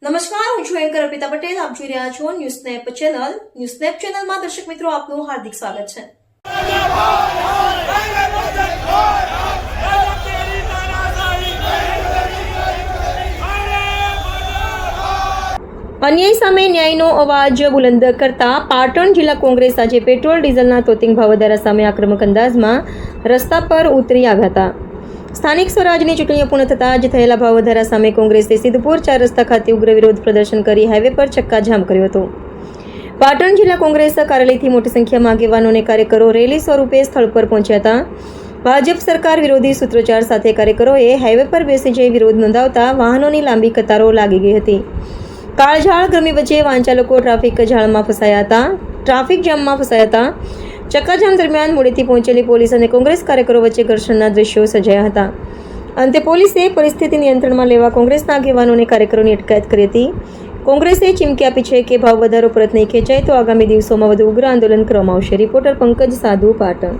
નમસ્કાર, હું છું એન્કર અર્પિતા પટેલ. આપ જોઈ રહ્યા છો news snap channel. News snap ચેનલમાં દર્શક મિત્રો આપનું હાર્દિક સ્વાગત છે. અન્યાય સામે ન્યાયનો અવાજ બુલંદ કરતા પાટણ જિલ્લા કોંગ્રેસ આજે પેટ્રોલ ડીઝલના તોતિંગ ભાવ વધારા સામે આક્રમક અંદાજમાં રસ્તા પર ઉતરી આવ્યા હતા. સ્થાનિક સ્વરાજની ચૂંટણીઓ પૂર્ણ થતાં જ થયેલા ભાવ વધારા સામે કોંગ્રેસે સિદ્ધપુર 4 રસ્તા ખાતે ઉગ્ર વિરોધ પ્રદર્શન કરી હાઈવે પર ચક્કાજામ કર્યો હતો. પાટણ જિલ્લા કોંગ્રેસ કાર્યાલયથી મોટી સંખ્યામાં આગેવાનો અને કાર્યકરો રેલી સ્વરૂપે સ્થળ પર પહોંચ્યા હતા. ભાજપ સરકાર વિરોધી સૂત્રોચ્ચાર સાથે કાર્યકરોએ હાઈવે પર બેસી જઈ વિરોધ નોંધાવતા વાહનોની લાંબી કતારો લાગી ગઈ હતી. કાળઝાળ ગરમી વચ્ચે વાંચાલકો ટ્રાફિક જામમાં ફસાયા હતા. ચક્કાજામ દરમિયાન મોડેથી પહોંચેલી પોલીસ અને કોંગ્રેસ કાર્યકરો વચ્ચે ઘર્ષણના દ્રશ્યો સર્જાયા હતા. અંતે પોલીસે પરિસ્થિતિ નિયંત્રણમાં લેવા કોંગ્રેસના આગેવાનો અને કાર્યકરોની અટકાયત કરી હતી. કોંગ્રેસે ચીમકી આપી છે કે ભાવ વધારો પરત નહીં ખેંચાય તો આગામી દિવસોમાં વધુ ઉગ્ર આંદોલન કરવામાં આવશે. રિપોર્ટર પંકજ સાધુ, પાટણ.